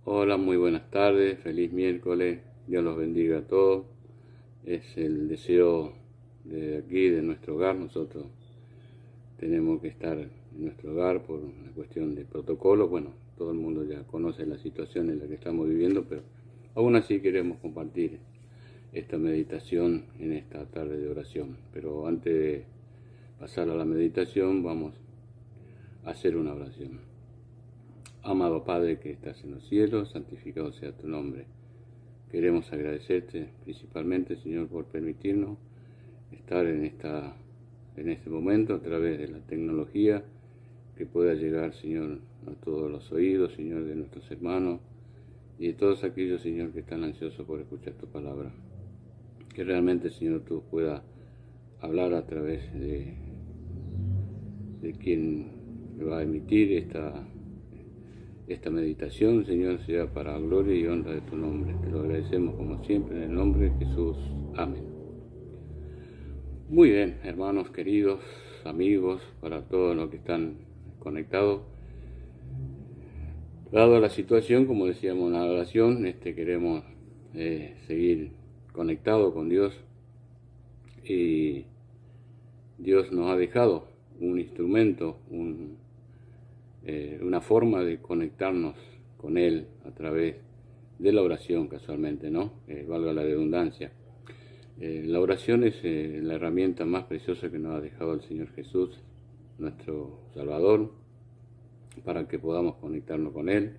Hola, muy buenas tardes, feliz miércoles, Dios los bendiga a todos. Es el deseo de aquí, de nuestro hogar. Nosotros tenemos que estar en nuestro hogar por una cuestión de protocolo. Bueno, todo el mundo ya conoce la situación en la que estamos viviendo, pero aún así queremos compartir esta meditación en esta tarde de oración. Pero antes de pasar a la meditación, vamos a hacer una oración. Amado Padre que estás en los cielos, santificado sea tu nombre. Queremos agradecerte principalmente, Señor, por permitirnos estar en este momento a través de la tecnología, que pueda llegar, Señor, a todos los oídos, Señor, de nuestros hermanos y de todos aquellos, Señor, que están ansiosos por escuchar tu palabra. Que realmente, Señor, tú puedas hablar a través de quien va a emitir esta meditación, Señor, sea para gloria y honra de tu nombre. Te lo agradecemos como siempre en el nombre de Jesús. Amén. Muy bien, hermanos queridos, amigos, para todos los que están conectados. Dado la situación, como decíamos en la oración, queremos seguir conectados con Dios, y Dios nos ha dejado un instrumento, una forma de conectarnos con Él a través de la oración, casualmente, ¿no? Valga la redundancia. La oración es la herramienta más preciosa que nos ha dejado el Señor Jesús, nuestro Salvador, para que podamos conectarnos con Él,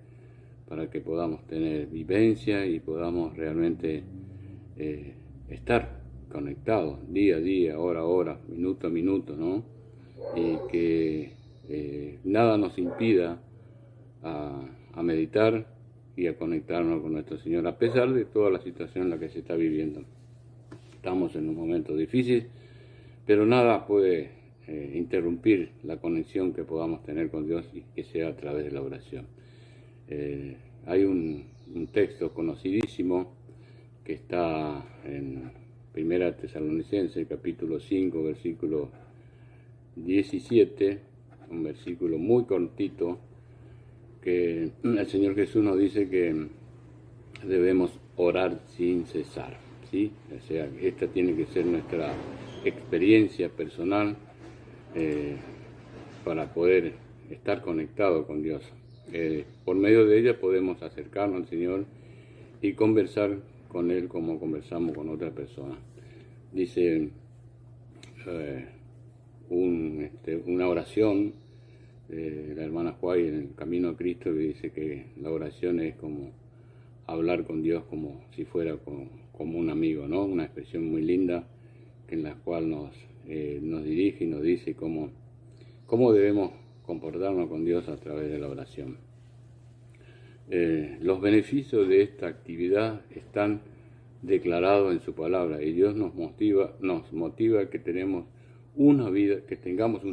para que podamos tener vivencia y podamos realmente estar conectados día a día, hora a hora, minuto a minuto, ¿no? Y que nada nos impida a meditar y a conectarnos con nuestro Señor, a pesar de toda la situación en la que se está viviendo. Estamos en un momento difícil, pero nada puede interrumpir la conexión que podamos tener con Dios, y que sea a través de la oración. Hay un texto conocidísimo que está en Primera Tesalonicenses, capítulo 5, versículo 17, un versículo muy cortito, que el Señor Jesús nos dice que debemos orar sin cesar, ¿sí? O sea, esta tiene que ser nuestra experiencia personal para poder estar conectado con Dios. Por medio de ella podemos acercarnos al Señor y conversar con Él como conversamos con otra persona. Dice una oración de la hermana Juárez en el Camino a Cristo, que dice que la oración es como hablar con Dios como si fuera como un amigo, ¿no? Una expresión muy linda en la cual nos dirige y nos dice cómo debemos comportarnos con Dios a través de la oración. Los beneficios de esta actividad están declarados en su palabra, y Dios nos motiva a que tengamos una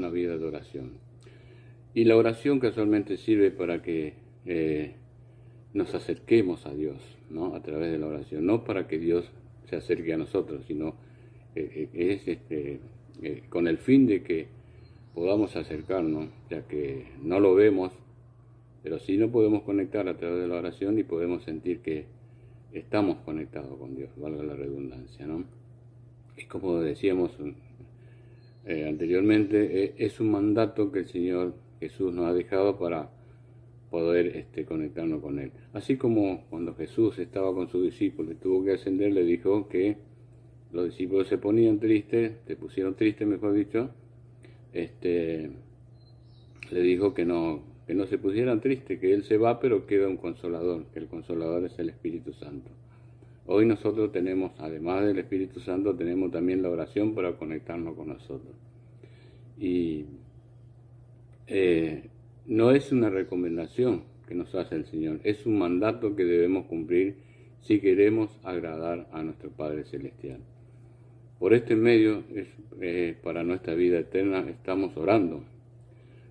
vida de oración. Y la oración casualmente sirve para que nos acerquemos a Dios, ¿no? A través de la oración, no para que Dios se acerque a nosotros, sino es con el fin de que podamos acercarnos, ya que no lo vemos, pero sí nos podemos conectar a través de la oración y podemos sentir que estamos conectados con Dios, valga la redundancia, ¿no? Y como decíamos anteriormente, es un mandato que el Señor Jesús nos ha dejado para poder conectarnos con Él. Así como cuando Jesús estaba con sus discípulos y tuvo que ascender, le dijo que los discípulos se pusieron tristes, mejor dicho, le dijo que no se pusieran tristes, que Él se va, pero queda un consolador, que el consolador es el Espíritu Santo. Hoy nosotros tenemos, además del Espíritu Santo, tenemos también la oración para conectarnos con nosotros. Y no es una recomendación que nos hace el Señor, es un mandato que debemos cumplir si queremos agradar a nuestro Padre Celestial. Por este medio, para nuestra vida eterna, estamos orando.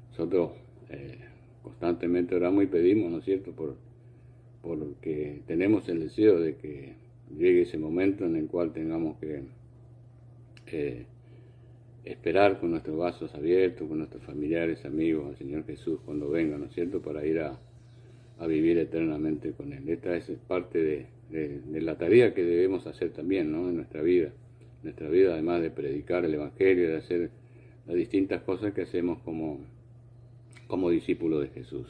Nosotros constantemente oramos y pedimos, ¿no es cierto?, porque tenemos el deseo de que llegue ese momento en el cual tengamos que esperar con nuestros brazos abiertos, con nuestros familiares, amigos, al Señor Jesús cuando venga, ¿no es cierto?, para ir a a vivir eternamente con Él. Esta es parte de la tarea que debemos hacer también, ¿no?, en nuestra vida. Nuestra vida, además de predicar el Evangelio, de hacer las distintas cosas que hacemos como discípulos de Jesús.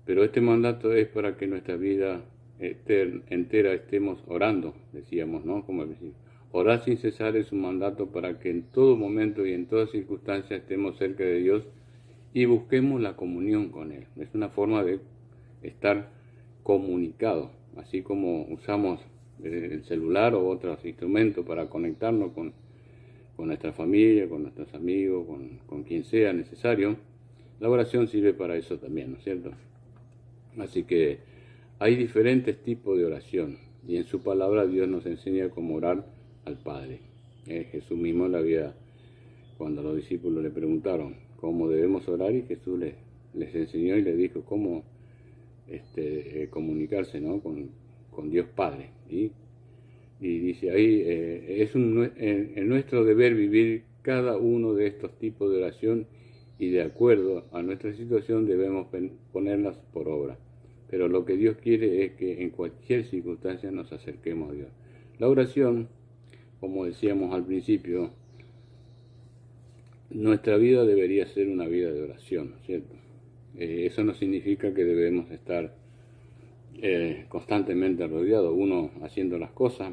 Pero este mandato es para que nuestra vida entera estemos orando, decíamos, ¿no? Como decir, orar sin cesar es un mandato para que en todo momento y en todas circunstancias estemos cerca de Dios y busquemos la comunión con Él. Es una forma de estar comunicados, así como usamos el celular o otros instrumentos para conectarnos con nuestra familia, con nuestros amigos, con quien sea necesario. La oración sirve para eso también, ¿no es cierto? Así que hay diferentes tipos de oración y en su palabra Dios nos enseña cómo orar al Padre. Jesús mismo en la vida, cuando los discípulos le preguntaron cómo debemos orar, y Jesús les enseñó y les dijo cómo comunicarse, ¿no?, con Dios Padre. Y dice ahí, es nuestro deber vivir cada uno de estos tipos de oración y de acuerdo a nuestra situación debemos ponerlas por obra. Pero lo que Dios quiere es que en cualquier circunstancia nos acerquemos a Dios. La oración, como decíamos al principio, nuestra vida debería ser una vida de oración, ¿cierto? Eso no significa que debemos estar constantemente rodeados, uno haciendo las cosas,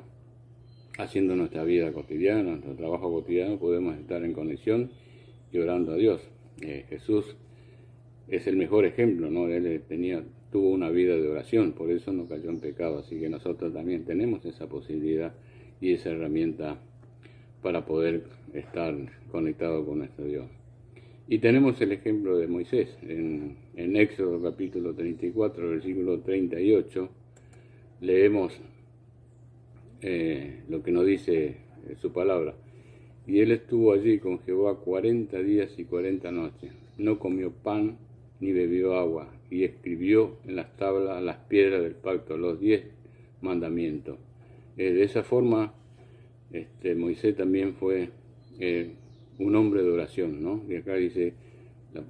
haciendo nuestra vida cotidiana, nuestro trabajo cotidiano, podemos estar en conexión y orando a Dios. Jesús es el mejor ejemplo, ¿no? Él tuvo una vida de oración, por eso no cayó en pecado, así que nosotros también tenemos esa posibilidad y esa herramienta para poder estar conectados con nuestro Dios. Y tenemos el ejemplo de Moisés, en Éxodo capítulo 34, versículo 38, leemos lo que nos dice su palabra. Y él estuvo allí con Jehová 40 días y 40 noches, no comió pan ni bebió agua, y escribió en las tablas las piedras del pacto, los 10 mandamientos. De esa forma, Moisés también fue un hombre de oración, ¿no? Y acá dice,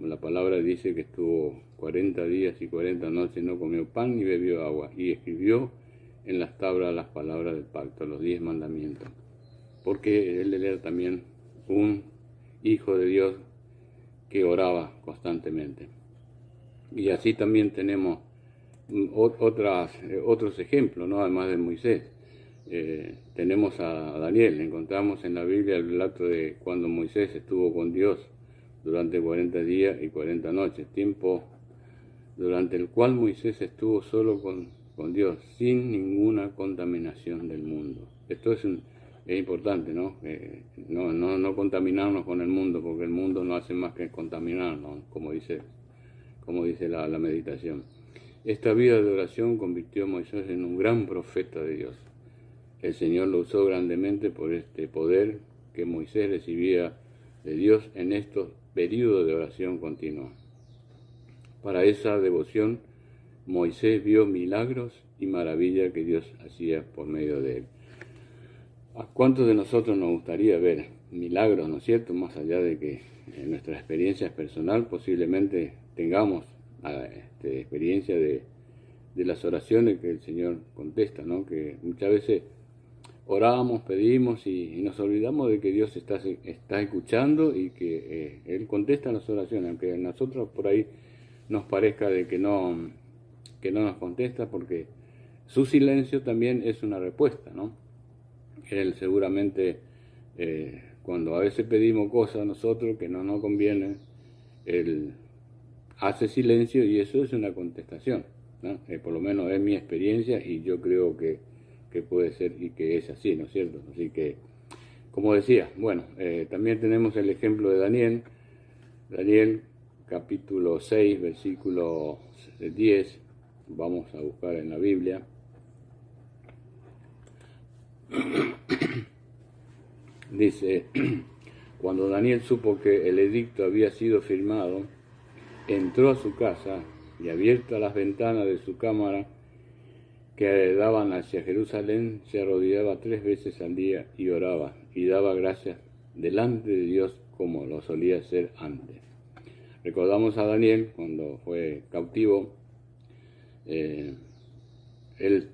la palabra dice que estuvo 40 días y 40 noches, no comió pan ni bebió agua, y escribió en las tablas las palabras del pacto, los 10 mandamientos. Porque él era también un hijo de Dios que oraba constantemente. Y así también tenemos otros ejemplos, ¿no?, además de Moisés. Tenemos a Daniel. Encontramos en la Biblia el relato de cuando Moisés estuvo con Dios durante 40 días y 40 noches, tiempo durante el cual Moisés estuvo solo con Dios, sin ninguna contaminación del mundo. Esto es importante, ¿no? No contaminarnos con el mundo, porque el mundo no hace más que contaminarnos, como dice la meditación. Esta vida de oración convirtió a Moisés en un gran profeta de Dios. El Señor lo usó grandemente por este poder que Moisés recibía de Dios en estos periodos de oración continua. Para esa devoción, Moisés vio milagros y maravillas que Dios hacía por medio de él. ¿A cuántos de nosotros nos gustaría ver milagros, no es cierto? Más allá de que en nuestra experiencia personal posiblemente tengamos experiencia de las oraciones que el Señor contesta, ¿no? Que muchas veces oramos, pedimos y nos olvidamos de que Dios está escuchando y que Él contesta las oraciones, aunque a nosotros por ahí nos parezca de que no nos contesta, porque su silencio también es una respuesta, ¿no? Él seguramente, cuando a veces pedimos cosas a nosotros que no nos convienen, Él hace silencio y eso es una contestación, ¿no? Por lo menos es mi experiencia y yo creo que puede ser y que es así, ¿no es cierto? Así que, como decía, bueno, también tenemos el ejemplo de Daniel capítulo 6, versículo 10, vamos a buscar en la Biblia. Dice, cuando Daniel supo que el edicto había sido firmado, entró a su casa y abiertas las ventanas de su cámara que daban hacia Jerusalén, se arrodillaba 3 veces al día y oraba y daba gracias delante de Dios como lo solía hacer antes. Recordamos a Daniel cuando fue cautivo. Él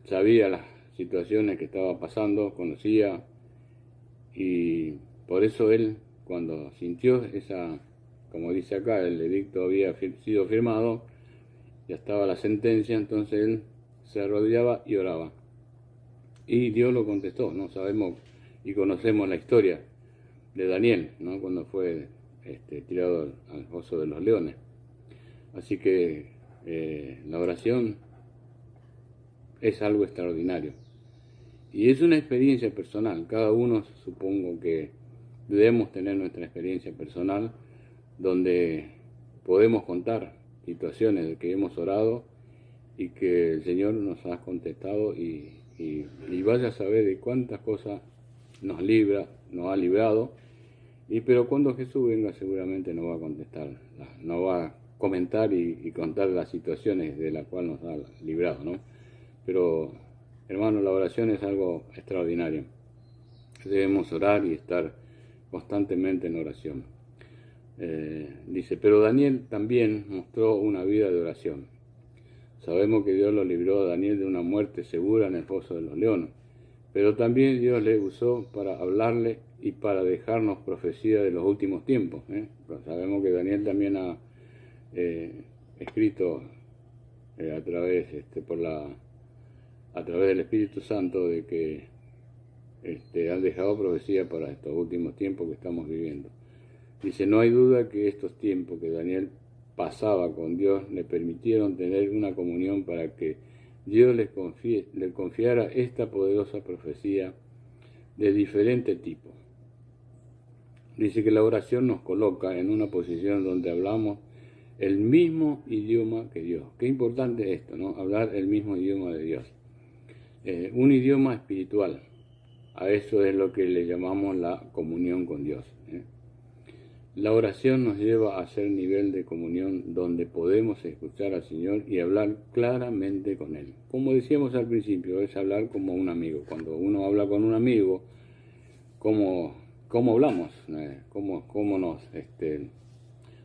sabía las situaciones que estaba pasando, conocía, y por eso él, cuando sintió esa, como dice acá, el edicto había sido firmado, ya estaba la sentencia, entonces él se arrodillaba y oraba. Y Dios lo contestó, ¿no? Sabemos y conocemos la historia de Daniel, ¿no? Cuando fue tirado al foso de los leones. Así que la oración es algo extraordinario. Y es una experiencia personal. Cada uno, supongo que debemos tener nuestra experiencia personal, donde podemos contar situaciones de que hemos orado y que el Señor nos ha contestado y vaya a saber de cuántas cosas nos ha librado. Pero cuando Jesús venga seguramente nos va a contestar, nos va a comentar y contar las situaciones de las cuales nos ha librado, ¿no? Pero, hermano, la oración es algo extraordinario. Debemos orar y estar constantemente en oración. Dice, pero Daniel también mostró una vida de oración. Sabemos que Dios lo libró a Daniel de una muerte segura en el foso de los leones, pero también Dios le usó para hablarle y para dejarnos profecía de los últimos tiempos. Sabemos que Daniel también ha escrito a través del Espíritu Santo de que han dejado profecía para estos últimos tiempos que estamos viviendo. Dice, no hay duda que estos tiempos que Daniel pasaba con Dios le permitieron tener una comunión para que Dios le confiara esta poderosa profecía de diferente tipo. Dice que la oración nos coloca en una posición donde hablamos el mismo idioma que Dios. Qué importante esto, ¿no? Hablar el mismo idioma de Dios. Un idioma espiritual. A eso es lo que le llamamos la comunión con Dios. La oración nos lleva a ser nivel de comunión donde podemos escuchar al Señor y hablar claramente con Él. Como decíamos al principio, es hablar como un amigo. Cuando uno habla con un amigo, ¿cómo hablamos? ¿Cómo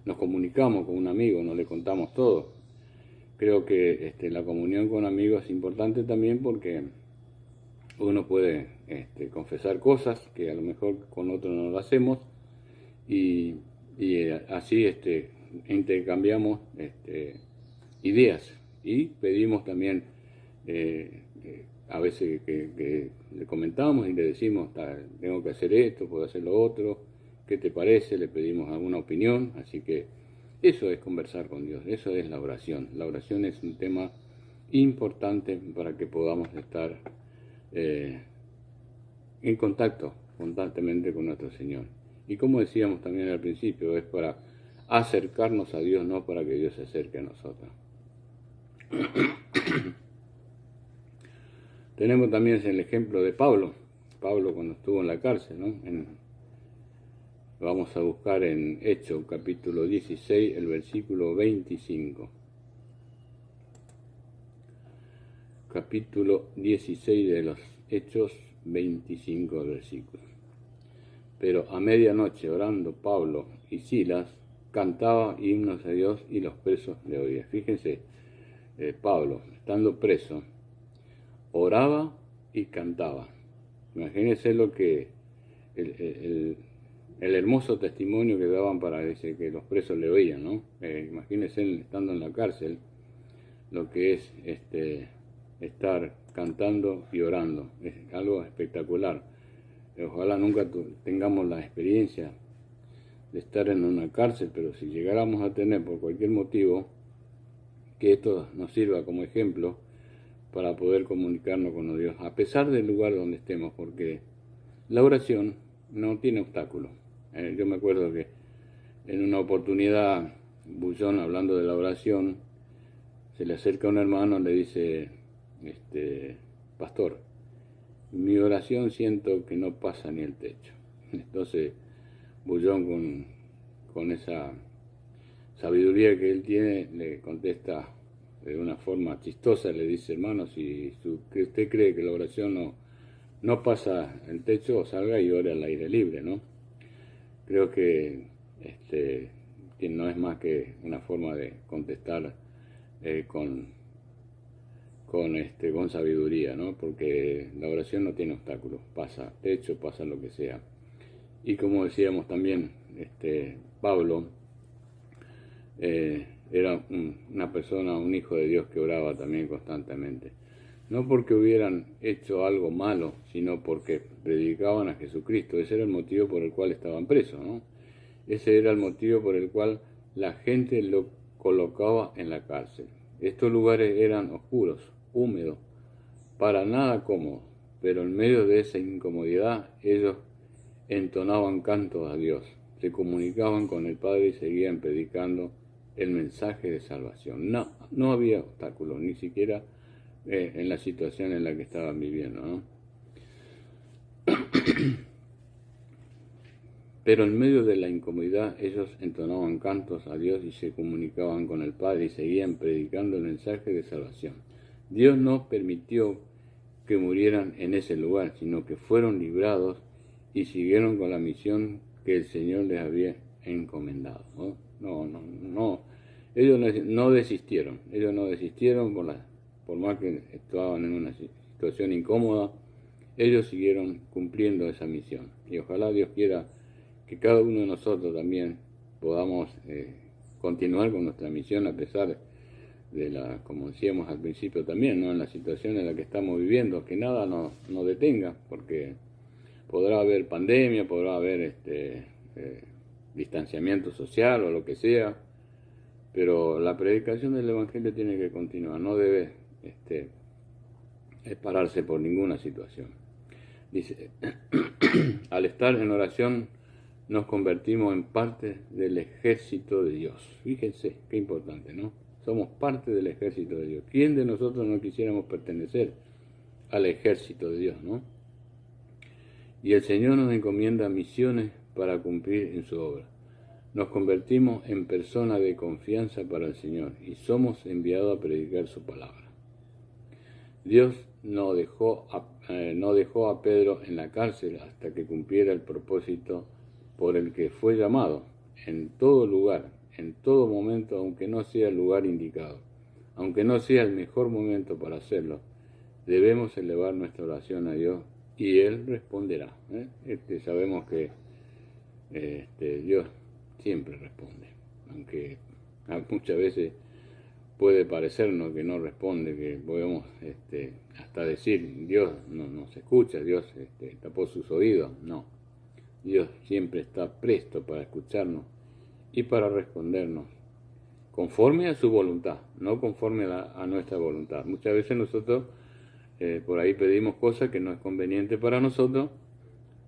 nos comunicamos con un amigo? No le contamos todo. Creo que la comunión con amigos es importante también porque uno puede confesar cosas que a lo mejor con otro no lo hacemos y así intercambiamos ideas y pedimos también a veces que le comentamos y le decimos tengo que hacer esto, puedo hacer lo otro, ¿qué te parece? Le pedimos alguna opinión, así que eso es conversar con Dios, eso es la oración. La oración es un tema importante para que podamos estar en contacto constantemente con nuestro Señor. Y como decíamos también al principio, es para acercarnos a Dios, no para que Dios se acerque a nosotros. Tenemos también el ejemplo de Pablo cuando estuvo en la cárcel, ¿no? Vamos a buscar en Hechos capítulo 16, el versículo 25. Capítulo 16 de los Hechos, 25 versículos. Pero a medianoche, orando Pablo y Silas, cantaba himnos a Dios y los presos le oían. Fíjense, Pablo, estando preso, oraba y cantaba. Imagínense lo que el hermoso testimonio que daban para decir que los presos le oían, ¿no? Imagínense él estando en la cárcel, lo que es estar cantando y orando. Es algo espectacular. Ojalá nunca tengamos la experiencia de estar en una cárcel, pero si llegáramos a tener por cualquier motivo, que esto nos sirva como ejemplo para poder comunicarnos con Dios, a pesar del lugar donde estemos, porque la oración no tiene obstáculos. Yo me acuerdo que en una oportunidad, Bullón, hablando de la oración, se le acerca a un hermano y le dice, pastor, mi oración siento que no pasa ni el techo. Entonces, Bullón, con esa sabiduría que él tiene, le contesta de una forma chistosa, le dice, hermano, si usted cree que la oración no pasa el techo, salga y ore al aire libre, ¿no? Creo que que no es más que una forma de contestar con sabiduría, ¿no? Porque la oración no tiene obstáculos, pasa techo, pasa lo que sea. Y como decíamos también, Pablo era una persona, un hijo de Dios que oraba también constantemente. No porque hubieran hecho algo malo, sino porque predicaban a Jesucristo. Ese era el motivo por el cual estaban presos, ¿no? Ese era el motivo por el cual la gente lo colocaba en la cárcel. Estos lugares eran oscuros, húmedos, para nada cómodos, pero en medio de esa incomodidad ellos entonaban cantos a Dios, se comunicaban con el Padre y seguían predicando el mensaje de salvación. No había obstáculos, ni siquiera en la situación en la que estaban viviendo, ¿no? Pero en medio de la incomodidad ellos entonaban cantos a Dios y se comunicaban con el Padre y seguían predicando el mensaje de salvación. Dios no permitió que murieran en ese lugar, sino que fueron librados y siguieron con la misión que el Señor les había encomendado. No. Ellos no desistieron. Ellos no desistieron por más que estaban en una situación incómoda. Ellos siguieron cumpliendo esa misión. Y ojalá Dios quiera que cada uno de nosotros también podamos continuar con nuestra misión a pesar de como decíamos al principio también, ¿no? En la situación en la que estamos viviendo, que nada nos detenga, porque podrá haber pandemia, podrá haber distanciamiento social o lo que sea, pero la predicación del Evangelio tiene que continuar, no debe pararse por ninguna situación. Dice, al estar en oración nos convertimos en parte del ejército de Dios. Fíjense, qué importante, ¿no? Somos parte del ejército de Dios. ¿Quién de nosotros no quisiéramos pertenecer al ejército de Dios, no? Y el Señor nos encomienda misiones para cumplir en su obra. Nos convertimos en personas de confianza para el Señor y somos enviados a predicar su palabra. Dios no dejó a Pedro en la cárcel hasta que cumpliera el propósito por el que fue llamado. En todo lugar, en todo momento, aunque no sea el lugar indicado, aunque no sea el mejor momento para hacerlo, debemos elevar nuestra oración a Dios y Él responderá. Sabemos que Dios siempre responde, aunque muchas veces puede parecernos que no responde, que podemos hasta decir Dios no nos escucha, Dios tapó sus oídos. No, Dios siempre está presto para escucharnos y para respondernos conforme a su voluntad, no conforme a nuestra voluntad. Muchas veces nosotros por ahí pedimos cosas que no es conveniente para nosotros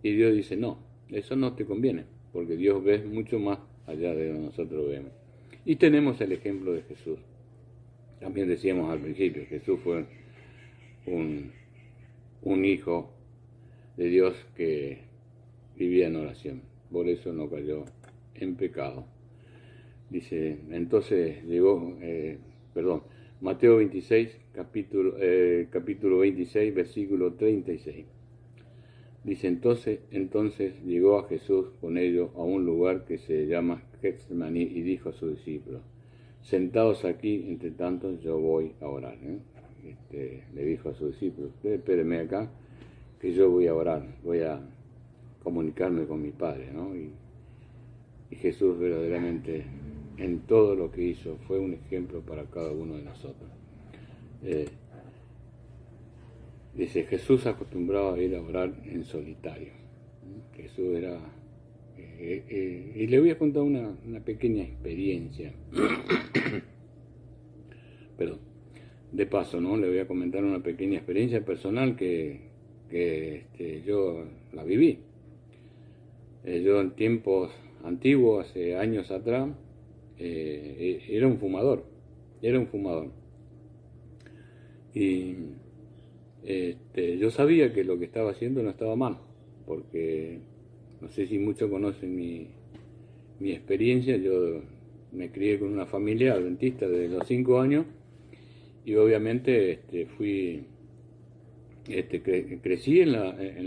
y Dios dice no, eso no te conviene, porque Dios ve mucho más allá de lo que nosotros vemos. Y tenemos el ejemplo de Jesús. También decíamos al principio, Jesús fue un hijo de Dios que vivía en oración, por eso no cayó en pecado. Dice, entonces llegó, Mateo 26, capítulo 26, versículo 36. Dice, entonces llegó a Jesús con ellos a un lugar que se llama Getsemaní y dijo a sus discípulos, sentados aquí, entre tanto yo voy a orar. Le dijo a sus discípulos, espérenme acá, que yo voy a orar, voy a comunicarme con mi Padre, ¿no? Y Jesús verdaderamente en todo lo que hizo fue un ejemplo para cada uno de nosotros. Dice, Jesús acostumbraba a ir a orar en solitario. Jesús era... y le voy a contar una pequeña experiencia. Perdón. De paso, ¿no? Le voy a comentar una pequeña experiencia personal que yo la viví. Yo en tiempos antiguos, hace años atrás, era un fumador. Y yo sabía que lo que estaba haciendo no estaba mal, porque no sé si muchos conocen mi experiencia. Yo me crié con una familia adventista desde los 5 años y obviamente crecí en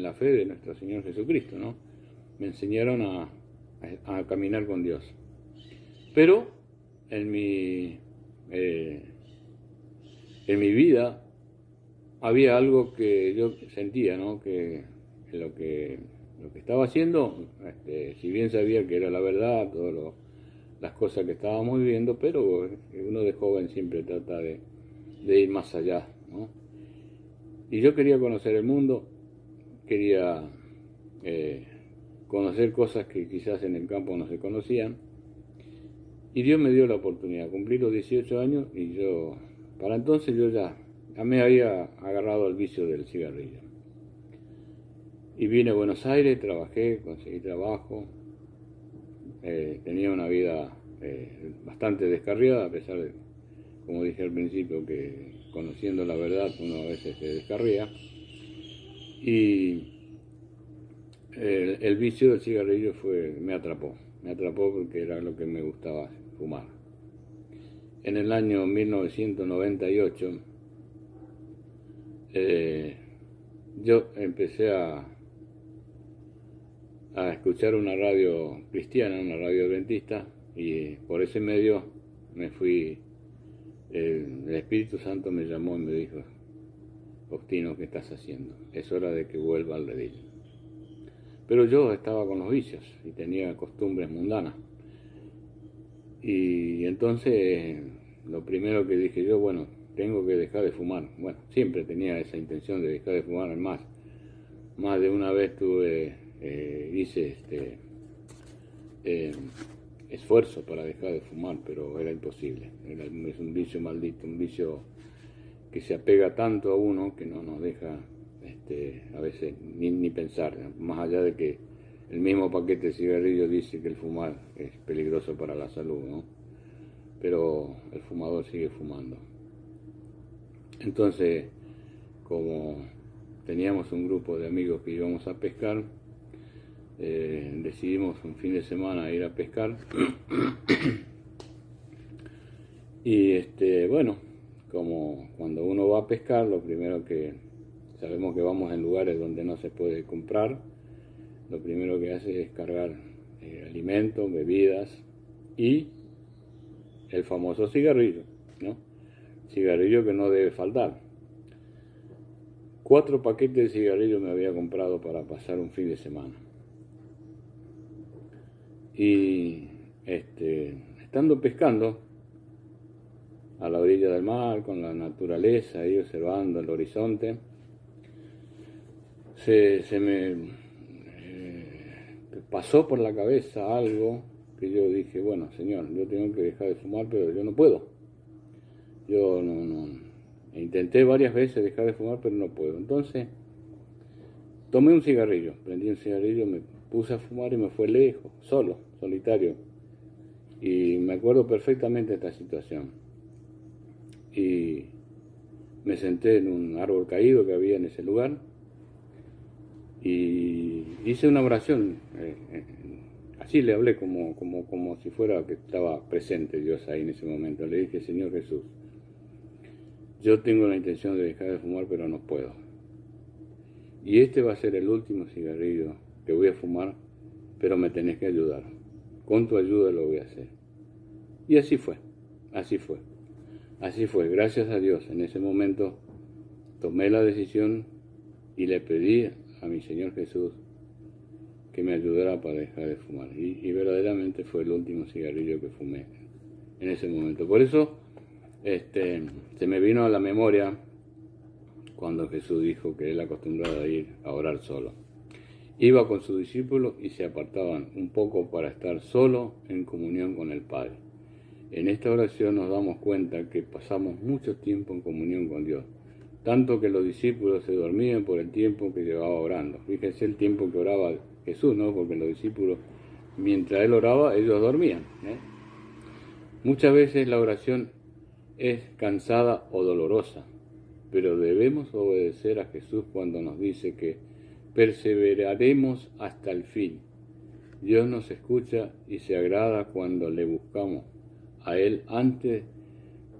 la fe de nuestro Señor Jesucristo, ¿no? Me enseñaron a caminar con Dios. Pero en mi, eh, en mi vida había algo que yo sentía, ¿no? Que lo que estaba haciendo, si bien sabía que era la verdad, todas las cosas que estábamos viviendo, pero uno de joven siempre trata de ir más allá, ¿no? Y yo quería conocer el mundo, quería eh, conocer cosas que quizás en el campo no se conocían, y Dios me dio la oportunidad. Cumplí los 18 años y para entonces yo ya me había agarrado al vicio del cigarrillo. Y vine a Buenos Aires, trabajé, conseguí trabajo, tenía una vida bastante descarriada, a pesar de, como dije al principio, que conociendo la verdad uno a veces se descarría. Y el vicio del cigarrillo me atrapó porque era lo que me gustaba, fumar. En el año 1998 yo empecé a escuchar una radio cristiana, una radio adventista, y por ese medio me fui, el Espíritu Santo me llamó y me dijo: Faustino, ¿qué estás haciendo? Es hora de que vuelva al redil. Pero yo estaba con los vicios y tenía costumbres mundanas. Y entonces lo primero que dije yo, bueno, tengo que dejar de fumar. Bueno, siempre tenía esa intención de dejar de fumar. Más de una vez hice esfuerzo para dejar de fumar, pero era imposible. Es un vicio maldito, un vicio que se apega tanto a uno que no nos deja a veces ni pensar, más allá de que el mismo paquete de cigarrillos dice que el fumar es peligroso para la salud, ¿no? Pero el fumador sigue fumando. Entonces, como teníamos un grupo de amigos que íbamos a pescar, decidimos un fin de semana ir a pescar. Y bueno, como cuando uno va a pescar, lo primero que sabemos que vamos en lugares donde no se puede comprar, lo primero que hace es cargar alimentos, bebidas y el famoso cigarrillo, ¿no? Cigarrillo que no debe faltar. 4 paquetes de cigarrillos me había comprado para pasar un fin de semana. Y estando pescando a la orilla del mar, con la naturaleza, ahí observando el horizonte, se me pasó por la cabeza algo que yo dije: bueno, Señor, yo tengo que dejar de fumar, pero yo no puedo. Yo no. Intenté varias veces dejar de fumar, pero no puedo. Entonces tomé un cigarrillo, prendí un cigarrillo, me puse a fumar y me fue lejos, solo, solitario. Y me acuerdo perfectamente de esta situación. Y me senté en un árbol caído que había en ese lugar y hice una oración. Así le hablé como si fuera que estaba presente Dios ahí en ese momento. Le dije: Señor Jesús, yo tengo la intención de dejar de fumar, pero no puedo. Y este va a ser el último cigarrillo que voy a fumar, pero me tenés que ayudar. Con tu ayuda lo voy a hacer. Y así fue. Gracias a Dios. En ese momento tomé la decisión y le pedí a mi Señor Jesús que me ayudara para dejar de fumar. Y verdaderamente fue el último cigarrillo que fumé en ese momento. Por eso se me vino a la memoria cuando Jesús dijo que él acostumbraba a ir a orar solo. Iba con sus discípulos y se apartaban un poco para estar solo en comunión con el Padre. En esta oración nos damos cuenta que pasamos mucho tiempo en comunión con Dios, tanto que los discípulos se dormían por el tiempo que llevaba orando. Fíjense el tiempo que oraba Jesús, ¿no? Porque los discípulos, mientras él oraba, ellos dormían, Muchas veces la oración es cansada o dolorosa, pero debemos obedecer a Jesús cuando nos dice que perseveraremos hasta el fin. Dios nos escucha y se agrada cuando le buscamos a Él antes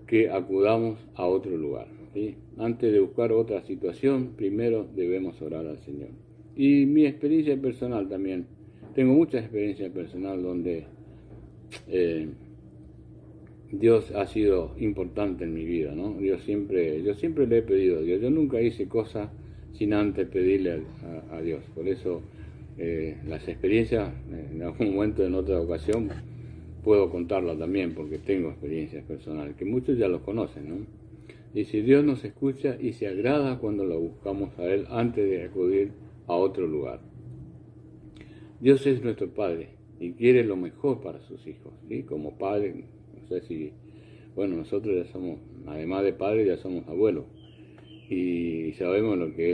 que acudamos a otro lugar, ¿sí? Antes de buscar otra situación, primero debemos orar al Señor. Y mi experiencia personal también, tengo mucha experiencia personal donde Dios ha sido importante en mi vida, ¿no? Yo siempre le he pedido a Dios. Yo nunca hice cosas sin antes pedirle a Dios. Por eso las experiencias, en algún momento, en otra ocasión, puedo contarlas también, porque tengo experiencias personales, que muchos ya los conocen, ¿no? Y si Dios nos escucha y se agrada cuando lo buscamos a Él antes de acudir a otro lugar. Dios es nuestro Padre y quiere lo mejor para sus hijos, ¿sí? Como Padre, no sé si, bueno, nosotros ya somos, además de padres, ya somos abuelos y sabemos lo que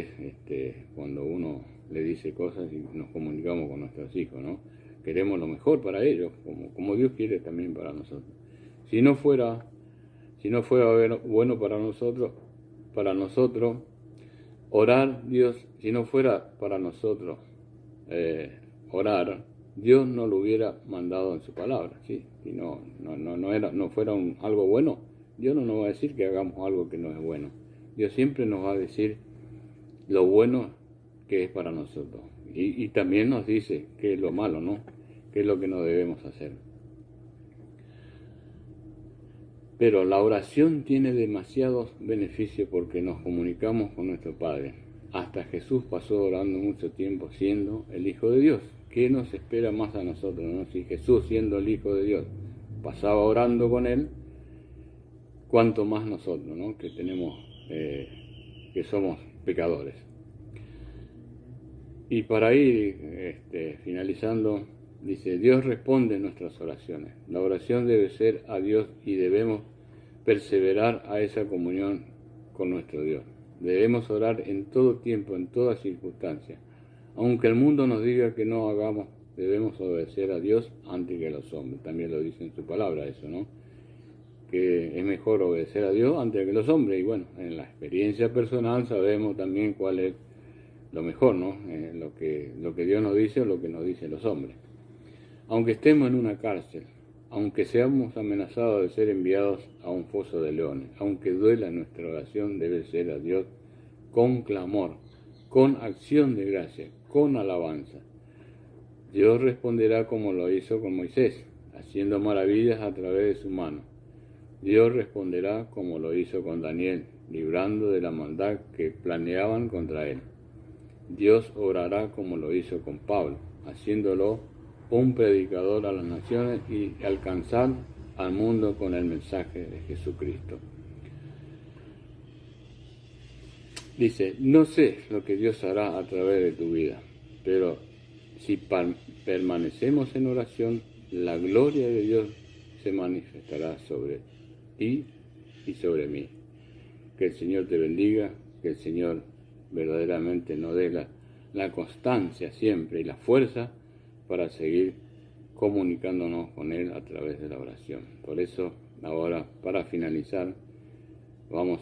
es cuando uno le dice cosas y nos comunicamos con nuestros hijos, ¿no? Queremos lo mejor para ellos, como Dios quiere también para nosotros. Si no fuera bueno para nosotros, orar, Dios, si no fuera para nosotros orar, Dios no lo hubiera mandado en su palabra, ¿sí? Si no fuera algo bueno, Dios no nos va a decir que hagamos algo que no es bueno. Dios siempre nos va a decir lo bueno que es para nosotros. Y también nos dice qué es lo malo, ¿no? Qué es lo que no debemos hacer. Pero la oración tiene demasiados beneficios porque nos comunicamos con nuestro Padre. Hasta Jesús pasó orando mucho tiempo siendo el Hijo de Dios. ¿Qué nos espera más a nosotros, no? Si Jesús, siendo el Hijo de Dios, pasaba orando con Él, cuánto más nosotros, ¿no? Que que somos pecadores. Y para ir finalizando, dice, Dios responde nuestras oraciones. La oración debe ser a Dios y debemos perseverar a esa comunión con nuestro Dios. Debemos orar en todo tiempo, en todas circunstancias. Aunque el mundo nos diga que no hagamos, debemos obedecer a Dios antes que a los hombres. También lo dice en su palabra eso, ¿no? Que es mejor obedecer a Dios antes que a los hombres. Y bueno, en la experiencia personal sabemos también cuál es lo mejor, ¿no? Lo que Dios nos dice o lo que nos dicen los hombres. Aunque estemos en una cárcel, aunque seamos amenazados de ser enviados a un foso de leones, aunque duela, nuestra oración debe ser a Dios con clamor, con acción de gracia, con alabanza. Dios responderá como lo hizo con Moisés, haciendo maravillas a través de su mano. Dios responderá como lo hizo con Daniel, librando de la maldad que planeaban contra él. Dios obrará como lo hizo con Pablo, haciéndolo un predicador a las naciones y alcanzar al mundo con el mensaje de Jesucristo. Dice, no sé lo que Dios hará a través de tu vida, pero si permanecemos en oración, la gloria de Dios se manifestará sobre ti y sobre mí. Que el Señor te bendiga, que el Señor verdaderamente nos dé la constancia siempre y la fuerza para seguir comunicándonos con Él a través de la oración. Por eso, ahora, para finalizar, vamos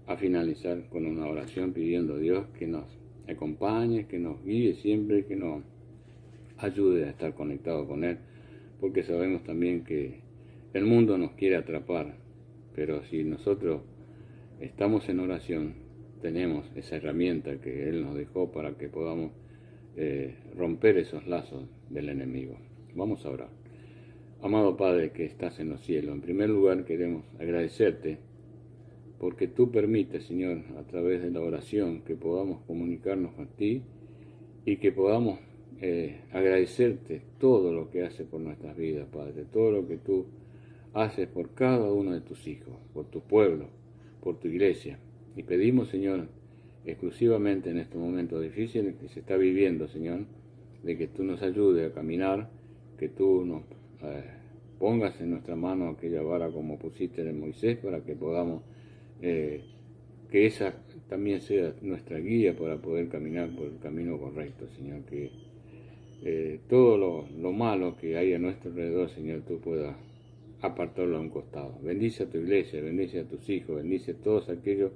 a finalizar con una oración pidiendo a Dios que nos acompañe, que nos guíe siempre, que nos ayude a estar conectados con Él, porque sabemos también que el mundo nos quiere atrapar, pero si nosotros estamos en oración, tenemos esa herramienta que Él nos dejó para que podamos romper esos lazos del enemigo. Vamos a orar. Amado Padre que estás en los cielos, en primer lugar queremos agradecerte porque tú permites, Señor, a través de la oración que podamos comunicarnos con ti y que podamos agradecerte todo lo que haces por nuestras vidas, Padre, todo lo que tú haces por cada uno de tus hijos, por tu pueblo, por tu iglesia. Y pedimos, Señor, exclusivamente en estos momentos difíciles que se está viviendo, Señor, de que tú nos ayudes a caminar, que tú nos pongas en nuestra mano aquella vara como pusiste en Moisés para que podamos, que esa también sea nuestra guía para poder caminar por el camino correcto, Señor, que todo lo malo que hay a nuestro alrededor, Señor, tú puedas apartarlo a un costado. Bendice a tu iglesia, bendice a tus hijos, bendice a todos aquellos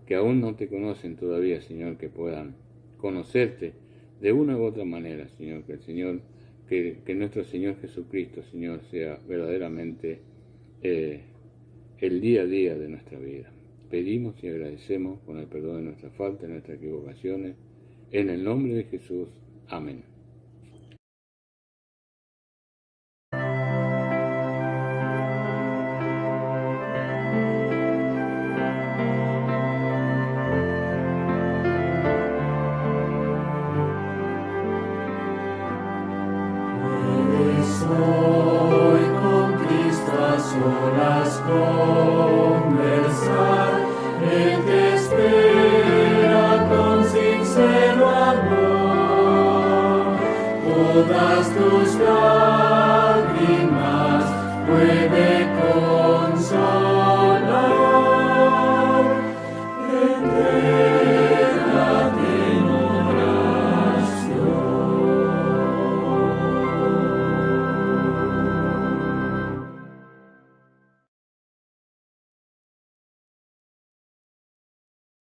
que aún no te conocen todavía, Señor, que puedan conocerte de una u otra manera, Señor, que el Señor, que nuestro Señor Jesucristo, Señor, sea verdaderamente el día a día de nuestra vida. Pedimos y agradecemos con el perdón de nuestras faltas, de nuestras equivocaciones, en el nombre de Jesús. Amén. tus brazos.